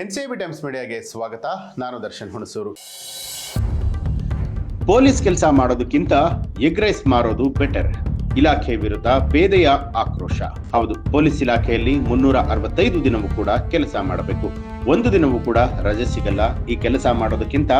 NCIB times ಮೀಡಿಯಾಗೆ ಸ್ವಾಗತ. ನಾನು Darshan Hunsur. Police ಕೆಲಸ ಮಾಡೋದಕ್ಕಿಂತ ಎಗ್ ರೈಸ್ ಮಾರೋದು ಬೆಟರ್. ಇಲಾಖೆ ವಿರುದ್ಧ ಪೇದೆಯ ಆಕ್ರೋಶ. ಹೌದು, ಪೊಲೀಸ್ ಇಲಾಖೆಯಲ್ಲಿ 365 ದಿನವೂ ಕೂಡ ಕೆಲಸ ಮಾಡಬೇಕು. ಒಂದು ದಿನವೂ ಕೂಡ ರಜೆ ಸಿಗಲ್ಲ. ಈ ಕೆಲಸ ಮಾಡೋದಕ್ಕಿಂತ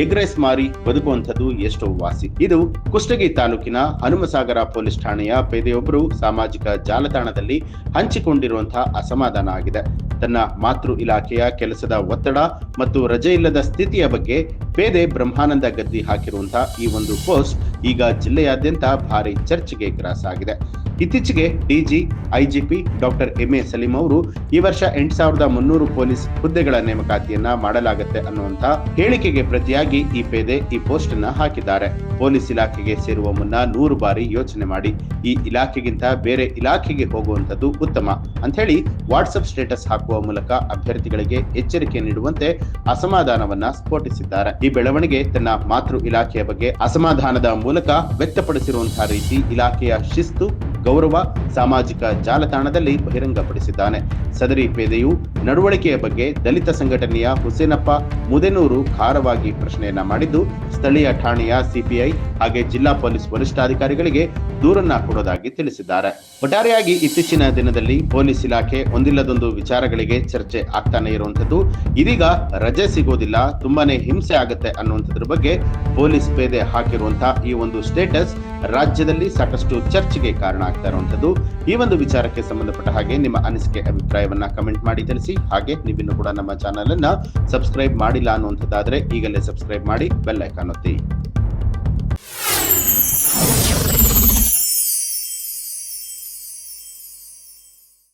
ಎಗ್ ರೈಸ್ ಮಾರಿ ಬದುಕುವಂಥದ್ದು ಎಷ್ಟೋ ವಾಸಿ. ಇದು ಕುಷ್ಟಗಿ ತಾಲೂಕಿನ ಹನುಮಸಾಗರ ಪೊಲೀಸ್ ಠಾಣೆಯ ಪೇದೆಯೊಬ್ಬರು ಸಾಮಾಜಿಕ ಜಾಲತಾಣದಲ್ಲಿ ಹಂಚಿಕೊಂಡಿರುವಂತಹ ಅಸಮಾಧಾನ ಆಗಿದೆ. ತನ್ನ ಮಾತೃ ಇಲಾಖೆಯ ಕೆಲಸದ ಒತ್ತಡ ಮತ್ತು ರಜೆ ಇಲ್ಲದ ಸ್ಥಿತಿಯ ಬಗ್ಗೆ ಪೇದೆ ಬ್ರಹ್ಮಾನಂದ ಗದ್ದಿ ಹಾಕಿರುವಂತಹ ಈ ಒಂದು ಪೋಸ್ಟ್ ಈಗ ಜಿಲ್ಲೆಯಾದ್ಯಂತ ಭಾರಿ ಚರ್ಚೆಗೆ ಗ್ರಾಸಾಗಿದೆ. ಇತ್ತೀಚೆಗೆ DG IGP doctor MA Saleem ಅವರು ಈ ವರ್ಷ 8,300 ಪೊಲೀಸ್ ಹುದ್ದೆಗಳ ನೇಮಕಾತಿಯನ್ನ ಮಾಡಲಾಗುತ್ತೆ ಅನ್ನುವಂತ ಹೇಳಿಕೆಗೆ ಪ್ರತಿಯಾಗಿ ಈ ಪೇದೆ ಈ ಪೋಸ್ಟ್ ಅನ್ನ ಹಾಕಿದ್ದಾರೆ. ಪೊಲೀಸ್ ಇಲಾಖೆಗೆ ಸೇರುವ ಮುನ್ನ 100 ಬಾರಿ ಯೋಚನೆ ಮಾಡಿ, ಈ ಇಲಾಖೆಗಿಂತ ಬೇರೆ ಇಲಾಖೆಗೆ ಹೋಗುವಂತದ್ದು ಉತ್ತಮ ಅಂತ ಹೇಳಿ ವಾಟ್ಸ್ಆಪ್ ಸ್ಟೇಟಸ್ ಹಾಕುವ ಮೂಲಕ ಅಭ್ಯರ್ಥಿಗಳಿಗೆ ಎಚ್ಚರಿಕೆ ನೀಡುವಂತೆ ಅಸಮಾಧಾನವನ್ನ ಸ್ಫೋಟಿಸಿದ್ದಾರೆ. ಈ ಬೆಳವಣಿಗೆ ತನ್ನ ಮಾತೃ ಇಲಾಖೆಯ ಬಗ್ಗೆ ಅಸಮಾಧಾನದ ಮೂಲಕ ವ್ಯಕ್ತಪಡಿಸಿರುವಂತಹ ರೀತಿ ಇಲಾಖೆಯ ಶಿಸ್ತು, ಗೌರವ ಸಾಮಾಜಿಕ ಜಾಲತಾಣದಲ್ಲಿ ಬಹಿರಂಗಪಡಿಸಿದ್ದಾನೆ. ಸದರಿ ಪೇದೆಯು ನಡವಳಿಕೆಯ ಬಗ್ಗೆ ದಲಿತ ಸಂಘಟನೆಯ ಹುಸೇನಪ್ಪ ಮುದೇನೂರು ಖಾರವಾಗಿ ಪ್ರಶ್ನೆಯನ್ನ ಮಾಡಿದ್ದು, ಸ್ಥಳೀಯ ಠಾಣೆಯ ಸಿಪಿಐ ಹಾಗೆ ಜಿಲ್ಲಾ ಪೊಲೀಸ್ ವರಿಷ್ಠಾಧಿಕಾರಿಗಳಿಗೆ ದೂರನ್ನ ಕೊಡೋದಾಗಿ ತಿಳಿಸಿದ್ದಾರೆ. ಒಟ್ಟಾರೆಯಾಗಿ ಇತ್ತೀಚಿನ ದಿನದಲ್ಲಿ ಪೊಲೀಸ್ ಇಲಾಖೆ ಒಂದಿಲ್ಲದೊಂದು ವಿಚಾರಗಳಿಗೆ ಚರ್ಚೆ ಆಗ್ತಾನೆ ಇರುವಂತದ್ದು. ಇದೀಗ ರಜೆ ಸಿಗೋದಿಲ್ಲ, ತುಂಬಾನೇ ಹಿಂಸೆ ಆಗುತ್ತೆ ಅನ್ನುವಂಥದ್ರ ಬಗ್ಗೆ ಪೊಲೀಸ್ ಪೇದೆ ಹಾಕಿರುವಂತಹ ಈ ಒಂದು ಸ್ಟೇಟಸ್ ರಾಜ್ಯದಲ್ಲಿ ಸಾಕಷ್ಟು ಚರ್ಚೆಗೆ ಕಾರಣ ಆಗ್ತಾ ಇರುವಂತದ್ದು. ಈ ಒಂದು ವಿಚಾರಕ್ಕೆ ಸಂಬಂಧಪಟ್ಟ ಹಾಗೆ ನಿಮ್ಮ ಅನಿಸಿಕೆ ಅಭಿಪ್ರಾಯವನ್ನ ಕಮೆಂಟ್ ಮಾಡಿ ತಿಳಿಸಿ. ಹಾಗೆ ನೀವಿನ್ನು ಕೂಡ ನಮ್ಮ ಚಾನೆಲ್ ಅನ್ನ ಸಬ್ಸ್ಕ್ರೈಬ್ ಮಾಡಿಲ್ಲ ಅನ್ನುವಂಥದ್ದಾದ್ರೆ ಈಗಲೇ ಸಬ್ಸ್ಕ್ರೈಬ್ ಮಾಡಿ, ಬೆಲ್ ಐಕಾನ್ ಒತ್ತಿ.